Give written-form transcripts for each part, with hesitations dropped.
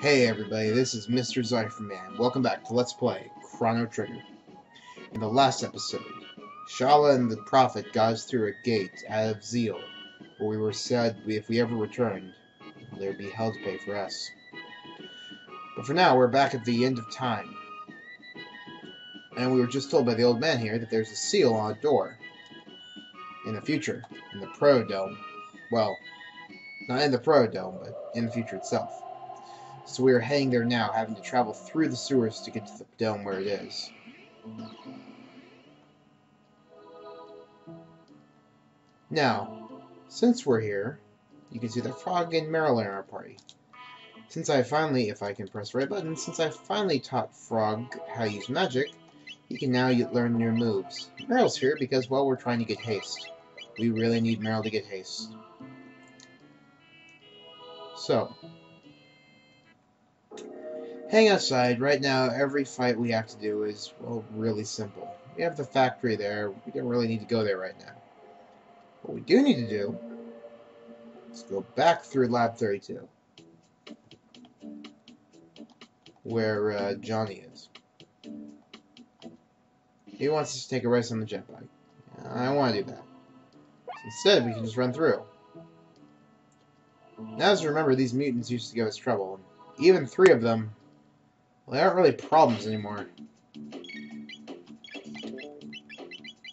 Hey everybody, this is Mr. Zypherman. Welcome back to Let's Play Chrono Trigger. In the last episode, Shala and the Prophet got us through a gate out of zeal, where we were said if we ever returned, there'd be hell to pay for us. But for now, we're back at the end of time. And we were just told by the old man here that there's a seal on a door. In the future, in the Proto-Dome. Well, not in the Proto-Dome, but in the future itself. So we are heading there now, having to travel through the sewers to get to the dome where it is. Now, since we're here, you can see that Frog and Meryl are in our party. Since I finally, if I can press the right button, since I finally taught Frog how to use magic, he can now learn new moves. Meryl's here because, well, we're trying to get haste. We really need Meryl to get haste. So, hang outside. Right now, every fight we have to do is, well, really simple. We have the factory there. We don't really need to go there right now. What we do need to do is go back through Lab 32, where Johnny is. He wants us to take a race on the jet bike. I don't want to do that. Instead, we can just run through. Now, as you remember, these mutants used to give us trouble. Even 3 of them, well, they aren't really problems anymore.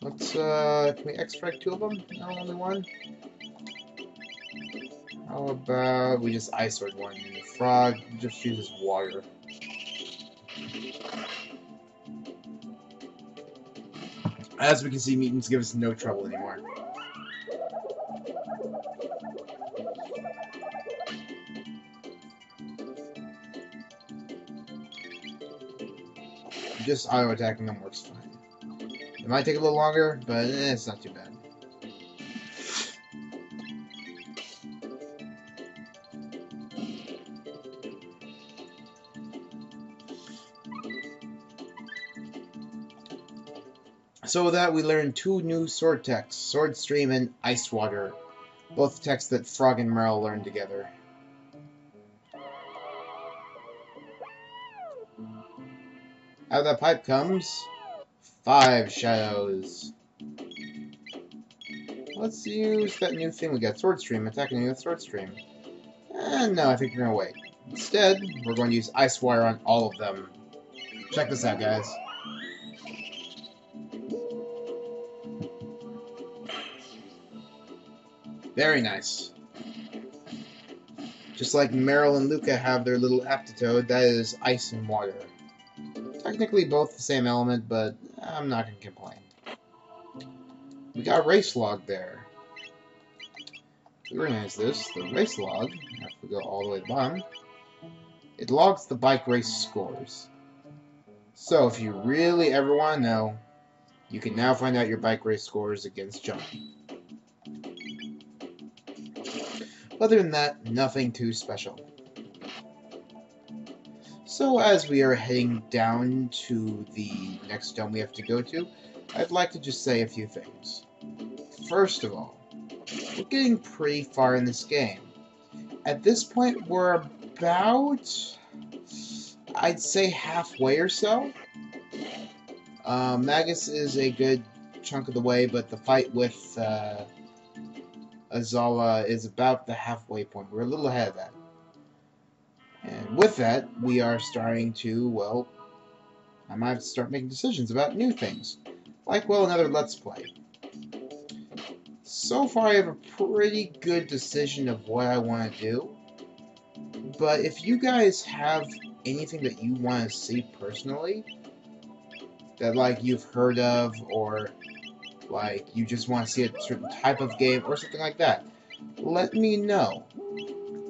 Let's, can we extract 2 of them? No, only 1? How about we just ice sword 1? And the Frog just uses water. As we can see, mutants give us no trouble anymore. Just auto-attacking them works fine. It might take a little longer, but it's not too bad. So with that, we learned 2 new sword techs, Sword Stream and Ice Water. Both techs that Frog and Meryl learned together. Out of that pipe comes 5 shadows. Let's use that new thing we got, Sword Stream, attacking you with Sword Stream. No, I think we're gonna wait. Instead, we're going to use Ice Water on all of them. Check this out, guys. Very nice. Just like Meryl and Luca have their little aptitude, that is ice and water. Technically both the same element, but I'm not going to complain. We got a race log there. We organize this, the race log, if we go all the way to the bottom, it logs the bike race scores. So if you really ever want to know, you can now find out your bike race scores against Johnny. Other than that, nothing too special. So as we are heading down to the next dome we have to go to, I'd like to just say a few things. First of all, we're getting pretty far in this game. At this point, we're about, I'd say, halfway or so. Magus is a good chunk of the way, but the fight with Azala is about the halfway point. We're a little ahead of that. And with that, we are starting to, well, I might have to start making decisions about new things. Like, well, another Let's Play. So far, I have a pretty good decision of what I want to do. But if you guys have anything that you want to see personally, that, like, you've heard of, or like you just want to see a certain type of game or something like that, let me know,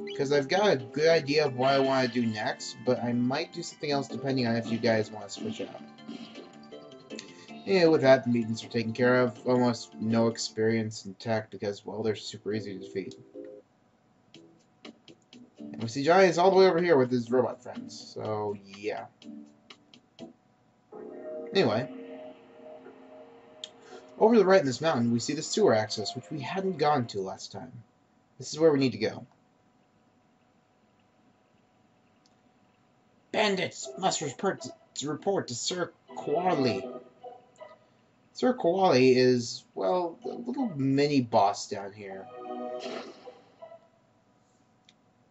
because I've got a good idea of what I want to do next, but I might do something else depending on if you guys want to switch out. Yeah, with that, the mutants are taken care of. Almost no experience in tech because, well, they're super easy to defeat. And we see Johnny is all the way over here with his robot friends, so yeah. Anyway, over to the right in this mountain, we see the sewer access, which we hadn't gone to last time. This is where we need to go. Bandits must report to Sir Koali. Sir Koali is, well, a little mini-boss down here.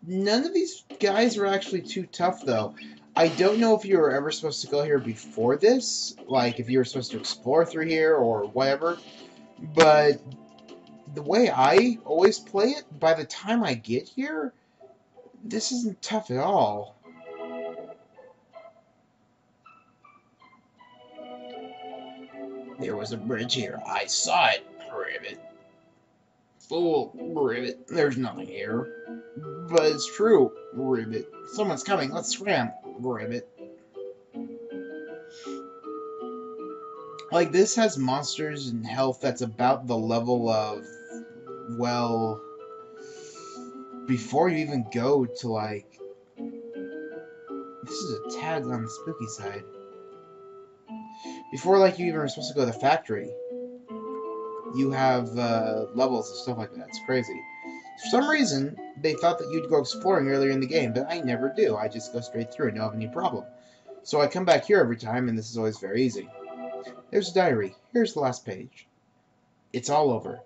None of these guys are actually too tough, though. I don't know if you were ever supposed to go here before this, like if you were supposed to explore through here or whatever, but the way I always play it, by the time I get here, this isn't tough at all. There was a bridge here. I saw it. Ribbit. Fool. Ribbit. There's nothing here. But it's true. Ribbit. Someone's coming. Let's scram. Ribbit. Like, this has monsters and health that's about the level of, well, before you even go to, like, this is a tad on the spooky side. Before, like, you even were supposed to go to the factory, you have levels and stuff like that. It's crazy. For some reason, they thought that you'd go exploring earlier in the game, but I never do. I just go straight through and don't have any problem. So I come back here every time, and this is always very easy. There's a diary. Here's the last page. It's all over.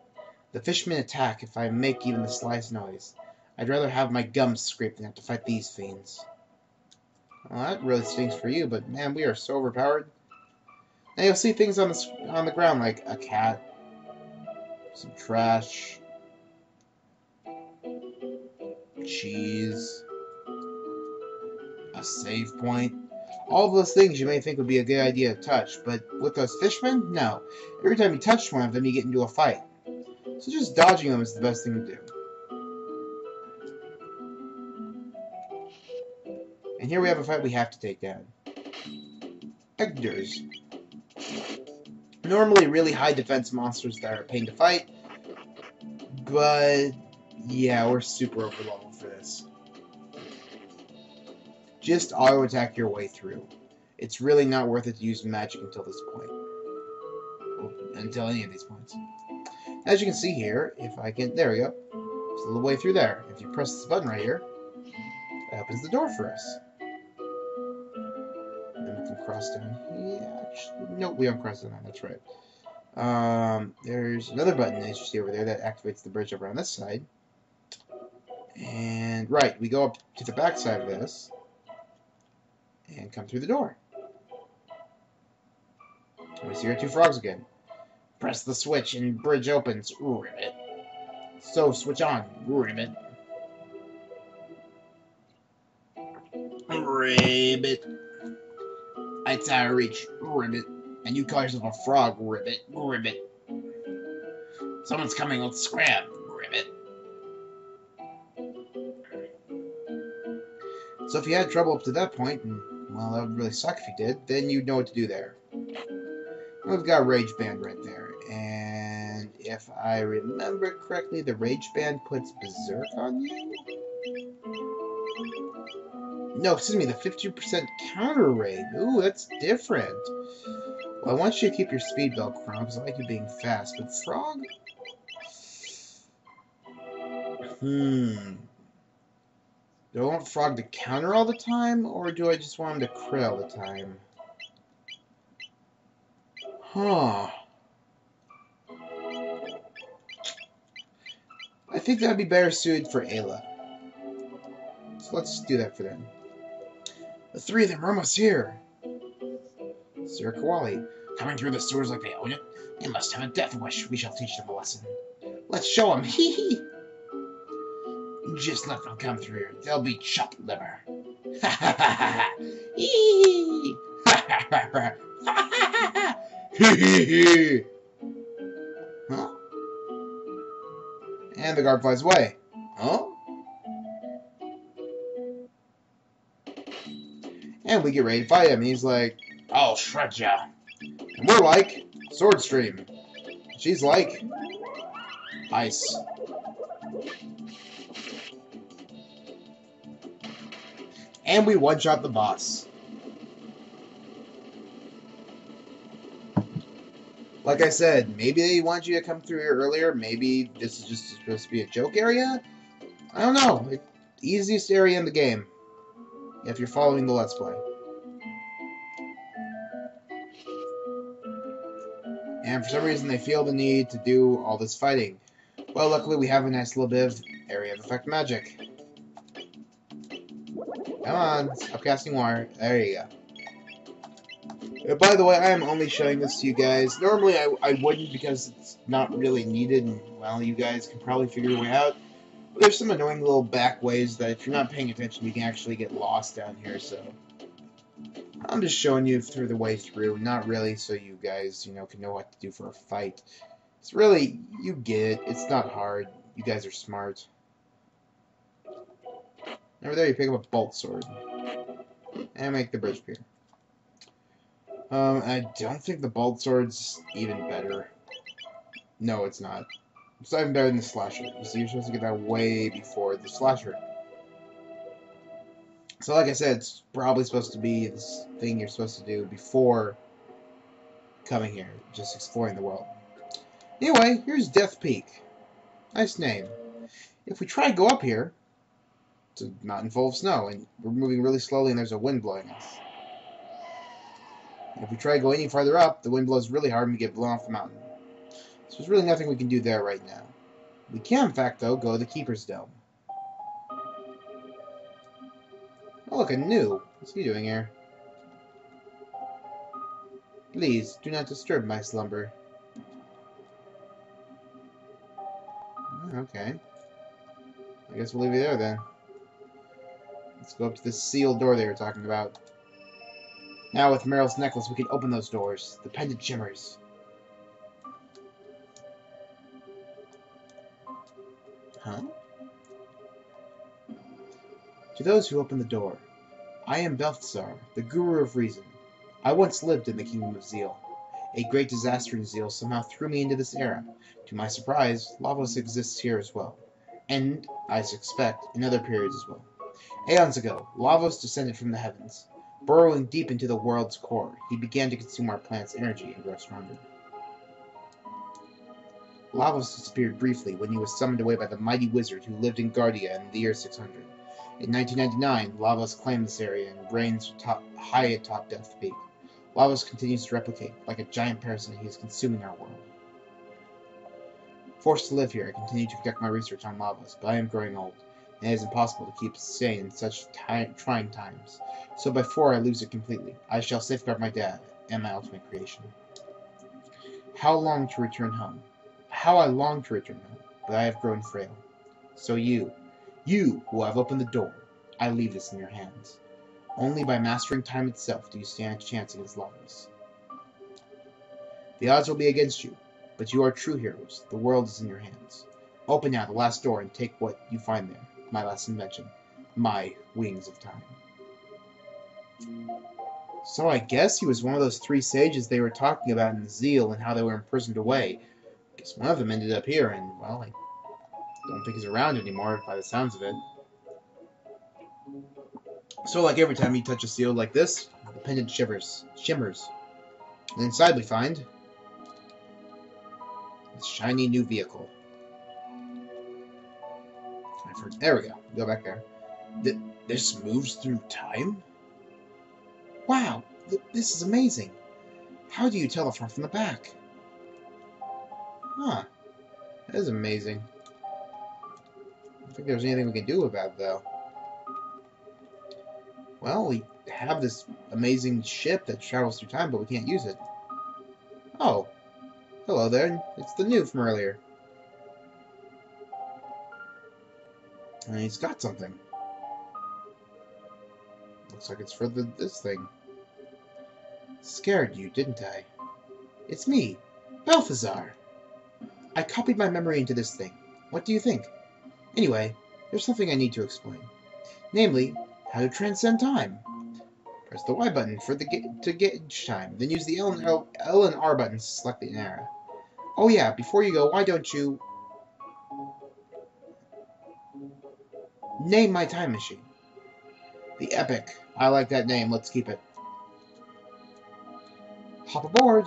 The fishmen attack if I make even the slightest noise. I'd rather have my gums scraped than have to fight these fiends. Well, that really stinks for you, but man, we are so overpowered. Now you'll see things on the ground like a cat, some trash, cheese, a save point. All of those things you may think would be a good idea to touch, but with those fishmen, no. Every time you touch one of them, you get into a fight. So just dodging them is the best thing to do. And here we have a fight we have to take down. Egders. Normally really high defense monsters that are a pain to fight, but yeah, we're super over level for this. Just auto attack your way through. It's really not worth it to use magic until this point. Well, until any of these points. As you can see here, if I can, there we go. It's a little way through there. If you press this button right here, it opens the door for us. And then we can cross down here. Actually, nope, we haven't crossed down there, that's right. There's another button, as you see over there, that activates the bridge over on this side. And, right, we go up to the back side of this, and come through the door. And we see our two frogs again. Press the switch and bridge opens. Ribbit. So, switch on. Ribbit. Ribbit. It's out of reach. Ribbit. And you call yourself a frog. Ribbit. Ribbit. Someone's coming. Let's scram. Ribbit. So if you had trouble up to that point, and, well, that would really suck if you did, then you'd know what to do there. We've got Rage Band right there, and if I remember correctly, the Rage Band puts Berserk on you? No, excuse me, the 50% counter raid. Ooh, that's different. Well, I want you to keep your speed belt, Chrono, because I like you being fast, but Frog? Do I want Frog to counter all the time, or do I just want him to crit all the time? Huh. I think that would be better suited for Ayla. So let's do that for them. The three of them are almost here. Sir Koali, coming through the sewers like they own it? They must have a death wish. We shall teach them a lesson. Let's show them. Hee hee. Just let them come through here. They'll be chopped liver. Ha ha ha ha. Hee. Ha ha ha ha. Ha ha ha ha. Hee hee hee. Huh? And the guard flies away. Huh? And we get ready to fight him. He's like, I'll shred ya. And we're like, Sword Stream. She's like, ice. And we one-shot the boss. Like I said, maybe they want you to come through here earlier. Maybe this is just supposed to be a joke area. I don't know. It's the easiest area in the game. if you're following the Let's Play. And for some reason they feel the need to do all this fighting. Well, luckily we have a nice little bit of area of effect magic. Come on, stop casting water. There you go. By the way, I am only showing this to you guys. Normally I wouldn't because it's not really needed, and well, you guys can probably figure your way out. But there's some annoying little back ways that if you're not paying attention, you can actually get lost down here, so I'm just showing you through the way through, not really so you guys, can know what to do for a fight. It's really, you get it. It's not hard. You guys are smart. Over there, you pick up a bolt sword. And make the bridge appear. I don't think the bolt sword's even better. No, it's not. It's not even better than the slasher. So you're supposed to get that way before the slasher. So like I said, it's probably supposed to be this thing you're supposed to do before coming here. Just exploring the world. Anyway, here's Death Peak. Nice name. If we try to go up here, it's a mountain full of snow, and we're moving really slowly and there's a wind blowing us. And if we try to go any farther up, the wind blows really hard and we get blown off the mountain. So there's really nothing we can do there right now. We can, in fact, though, go to the Keeper's Dome. Oh, look, a new. What's he doing here? Please, do not disturb my slumber. Okay. I guess we'll leave you there, then. Let's go up to this sealed door they were talking about. Now, with Meryl's necklace, we can open those doors. The pendant shimmers. Huh? To those who open the door, I am Balthazar, the Guru of Reason. I once lived in the Kingdom of Zeal. A great disaster in Zeal somehow threw me into this era. To my surprise, Lavos exists here as well. And, I suspect, in other periods as well. Aeons ago, Lavos descended from the heavens. Burrowing deep into the world's core, he began to consume our planet's energy and grow stronger. Lavos disappeared briefly when he was summoned away by the mighty wizard who lived in Guardia in the year 600. In 1999, Lavos claimed this area and reigns high atop Death Peak. Lavos continues to replicate. Like a giant parasite, he is consuming our world. Forced to live here, I continue to conduct my research on Lavos, but I am growing old, and it is impossible to keep sane in such trying times. So before I lose it completely, I shall safeguard my dad and my ultimate creation. How I long to return home, but I have grown frail. So you who have opened the door, I leave this in your hands. Only by mastering time itself do you stand a chance against Lavos. The odds will be against you, but you are true heroes. The world is in your hands. Open now the last door and take what you find there. My last invention. My Wings of Time. So I guess he was one of those three sages they were talking about in Zeal and how they were imprisoned away. I guess one of them ended up here, and, well, I don't think he's around anymore by the sounds of it. So, like every time you touch a seal like this, the pendant shimmers. And inside we find this shiny new vehicle. There we go. Go back there. This moves through time? Wow, this is amazing. How do you tell the front from the back? Huh. That is amazing. I don't think there's anything we can do about it, though. Well, we have this amazing ship that travels through time, but we can't use it. Oh. Hello there. It's the new from earlier. And he's got something. Looks like it's for this thing. Scared you, didn't I? It's me, Balthazar. I copied my memory into this thing. What do you think? Anyway, there's something I need to explain. Namely, how to transcend time. Press the Y button to gauge time, then use the L and R buttons to select the era. Oh yeah, before you go, why don't you name my time machine? The Epic. I like that name. Let's keep it. Hop aboard.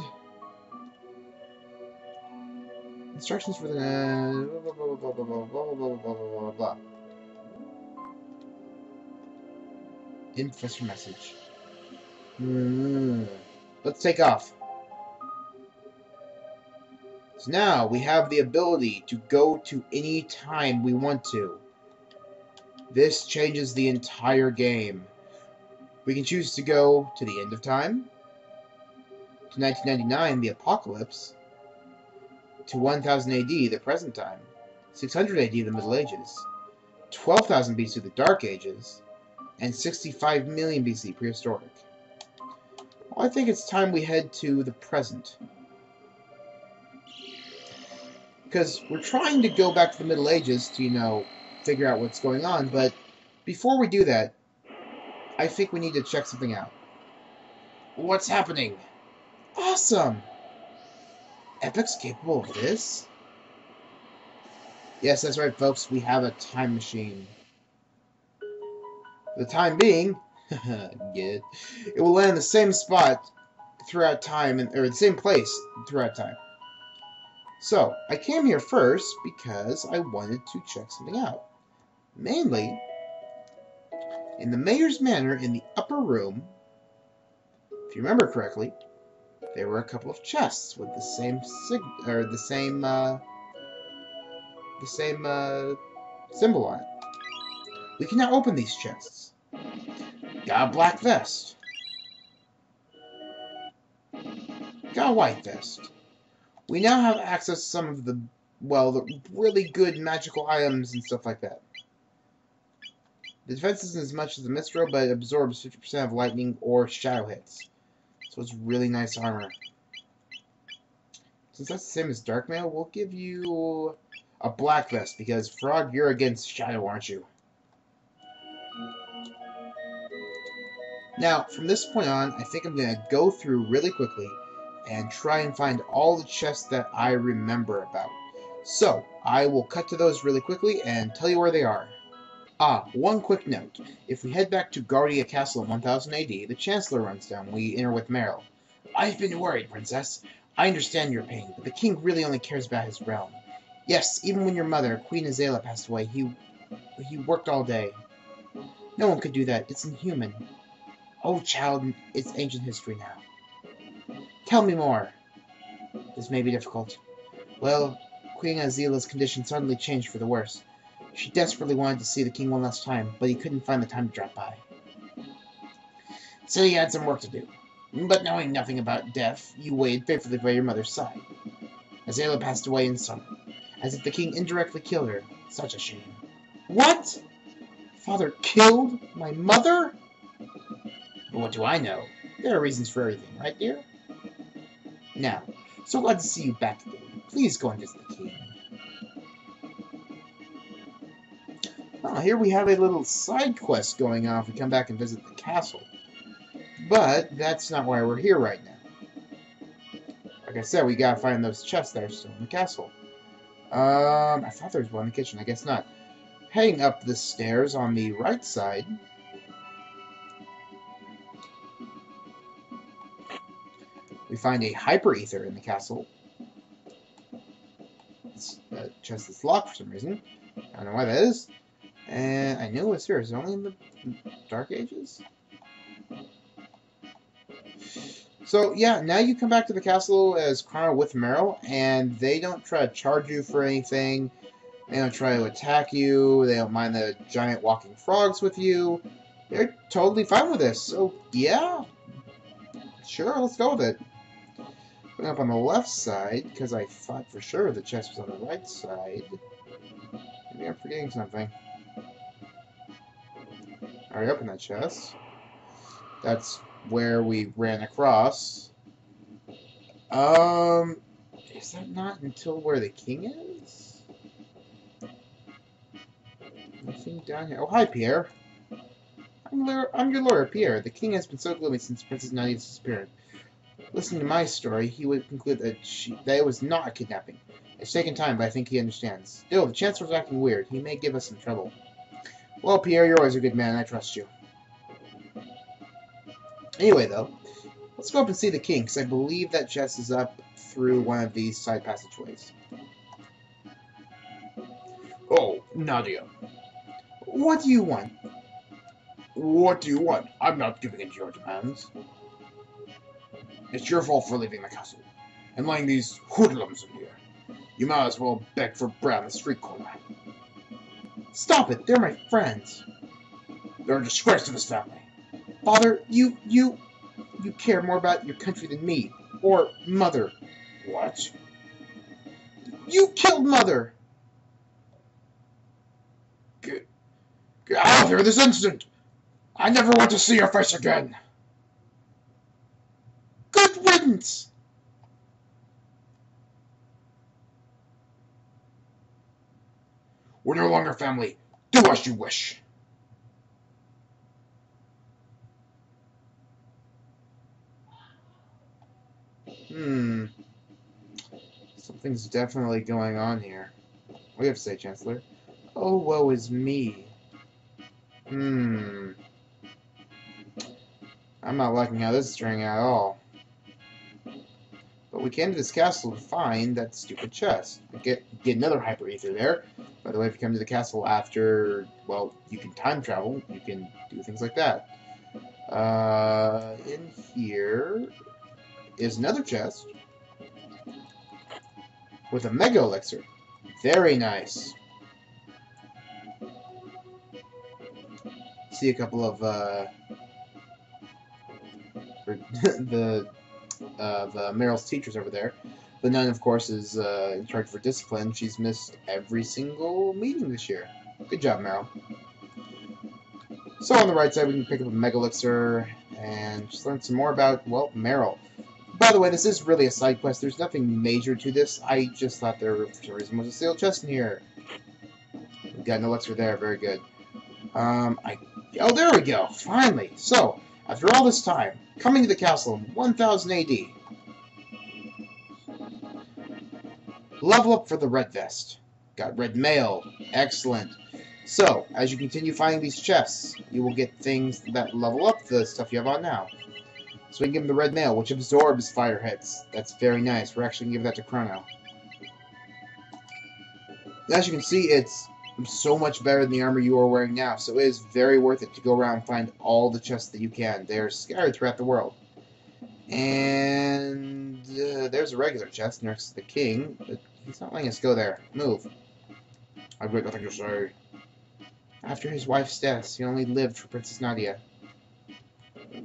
Instructions for the blah. Infestor message. Let's take off. So now we have the ability to go to any time we want to. This changes the entire game. We can choose to go to the end of time, to 1999, the apocalypse, to 1000 AD, the present time, 600 AD, the Middle Ages, 12,000 BC, the Dark Ages, and 65 million BC, prehistoric. Well, I think it's time we head to the present. Because we're trying to go back to the Middle Ages to, you know, figure out what's going on, but before we do that, I think we need to check something out. What's happening? Awesome! Epic's capable of this? Yes, that's right, folks. We have a time machine. For the time being, it will land in the same spot throughout time, or the same place throughout time. So, I came here first because I wanted to check something out. Mainly, in the Mayor's Manor in the upper room, if you remember correctly, there were a couple of chests with the same symbol on it. We can now open these chests. Got a black vest. Got a white vest. We now have access to some of the, well, the really good magical items and stuff like that. The defense isn't as much as the Mistral, but it absorbs 50% of lightning or shadow hits. So it's really nice armor. Since that's the same as Dark Mail, we'll give you a black vest, because Frog, you're against shadow, aren't you? Now, from this point on, I think I'm going to go through really quickly and try and find all the chests that I remember about. So, I will cut to those really quickly and tell you where they are. One quick note. If we head back to Guardia Castle in 1000 AD, the Chancellor runs down. We enter with Meryl. I've been worried, Princess. I understand your pain, but the King really only cares about his realm. Yes, even when your mother, Queen Azalea, passed away, he worked all day. No one could do that. It's inhuman. Oh, child, it's ancient history now. Tell me more. This may be difficult. Well, Queen Azalea's condition suddenly changed for the worse. She desperately wanted to see the king one last time, but he couldn't find the time to drop by. So he had some work to do. But knowing nothing about death, you waited faithfully by your mother's side. Azalea passed away in summer, as if the king indirectly killed her. Such a shame. What? Father killed my mother? But what do I know? There are reasons for everything, right, dear? Now, so glad to see you back again. Please go and visit the king. Oh, here we have a little side quest going on if we come back and visit the castle. But that's not why we're here right now. Like I said, we gotta find those chests that are still in the castle. I thought there was one in the kitchen. I guess not. Heading up the stairs on the right side, we find a hyper ether in the castle. It's a chest that's locked for some reason. I don't know why that is. And I knew it was here. Is it only in the Dark Ages? So, yeah, now you come back to the castle as Chrono with Meryl, and they don't try to charge you for anything. They don't try to attack you. They don't mind the giant walking frogs with you. They're totally fine with this. So, yeah. Sure, let's go with it. Going up on the left side, because I thought for sure the chest was on the right side. Maybe I'm forgetting something. I already opened that chest. That's where we ran across. Is that not until where the king is? Nothing down here. Oh, hi, Pierre. I'm your lawyer, Pierre. The king has been so gloomy since Princess Nadia's disappearance. Listening to my story, he would conclude that it was not a kidnapping. It's taken time, but I think he understands. Still, the Chancellor's acting weird. He may give us some trouble. Well, Pierre, you're always a good man. I trust you. Anyway, though, let's go up and see the king, because I believe that chest is up through one of these side passageways. Oh, Nadia. What do you want? What do you want? I'm not giving in to your demands. It's your fault for leaving the castle and letting these hoodlums in here. You might as well beg for bread on the street corner. Stop it! They're my friends. They're a disgrace to this family. Father, you care more about your country than me. Or Mother. What? You killed Mother! Get out of here this instant! I never want to see your face again! Good riddance! We're no longer family. Do as you wish. Something's definitely going on here. What do you have to say, Chancellor? Oh, woe is me. I'm not liking how this is turning out at all. But we came to this castle to find that stupid chest. Get another hyper ether there. By the way, if you come to the castle after, well, you can time travel. You can do things like that. In here is another chest with a mega elixir. Very nice. See a couple of Meryl's teachers over there. The nun, of course, is in charge for discipline. She's missed every single meeting this year. Good job, Meryl. So on the right side, we can pick up a mega elixir and just learn some more about, well, Meryl. By the way, this is really a side quest. There's nothing major to this. I just thought there, for some reason, was a sealed chest in here. We've got an elixir there. Very good. Oh, there we go. Finally. So, after all this time, coming to the castle in 1000 AD. Level up for the red vest. Got red mail. Excellent. So, as you continue finding these chests, you will get things that level up the stuff you have on now. So we can give him the red mail, which absorbs fire hits. That's very nice. We're actually going to give that to Chrono. As you can see, it's so much better than the armor you are wearing now, so it is very worth it to go around and find all the chests that you can. They're scattered throughout the world. And there's a regular chest next to the king, but he's not letting us go there. Move. I've got nothing to say. After his wife's death, he only lived for Princess Nadia.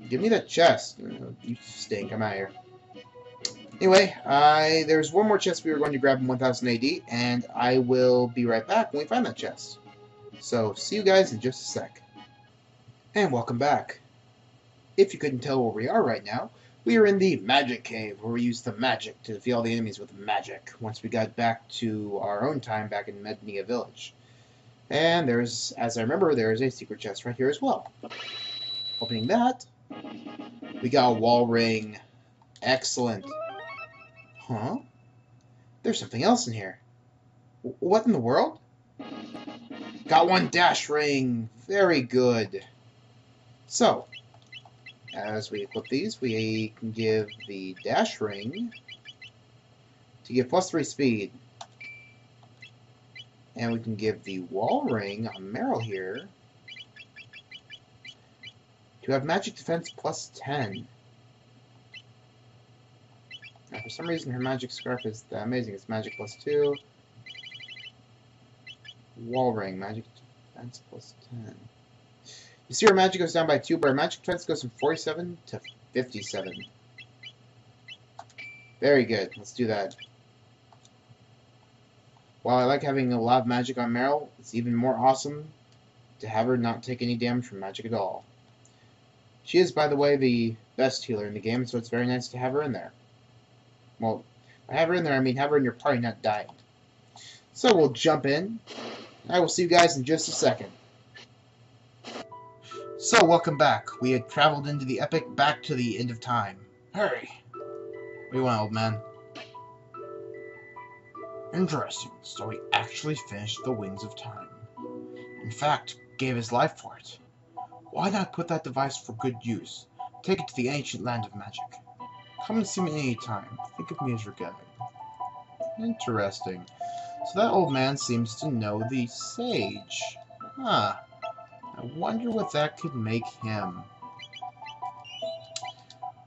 Give me that chest. You stink. I'm out of here. Anyway, there's one more chest we were going to grab in 1000 AD, and I will be right back when we find that chest. So, see you guys in just a sec. And welcome back. If you couldn't tell where we are right now, we are in the Magic Cave, where we use the magic to defeat all the enemies with magic, once we got back to our own time back in Mednia Village. And there's, as I remember, there is a secret chest right here as well. Opening that, we got a wall ring. Excellent. Huh? There's something else in here. What in the world? Got one dash ring. Very good. So, as we equip these, we can give the dash ring to give +3 speed. And we can give the wall ring on Meryl here to have magic defense +10. Now, for some reason, her magic scarf is amazing. It's magic +2. Wall ring, magic defense +10. You see, our magic goes down by 2, but our magic defense goes from 47 to 57. Very good. Let's do that. While I like having a lot of magic on Meryl, it's even more awesome to have her not take any damage from magic at all. She is, by the way, the best healer in the game, so it's very nice to have her in there. Well, by have her in there, I mean have her in your party, not dying. So we'll jump in. I will see you guys in just a second. So, welcome back. We had traveled into the epic back to the end of time. Hurry. What do you want, old man? Interesting. So he actually finished the Wings of Time. In fact, gave his life for it. Why not put that device for good use? Take it to the ancient land of magic. Come and see me any time. Think of me as your guide. Interesting. So that old man seems to know the sage. Huh. I wonder what that could make him.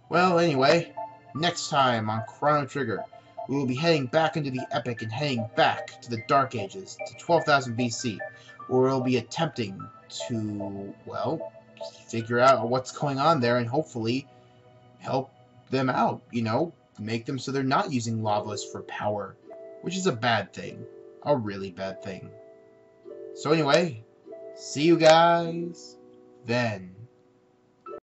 Well, anyway, next time on Chrono Trigger, we will be heading back into the Epic and heading back to the Dark Ages, to 12,000 BC, where we'll be attempting to, well, figure out what's going on there and hopefully help them out, you know, make them so they're not using lavas for power, which is a bad thing, a really bad thing. So anyway, see you guys then.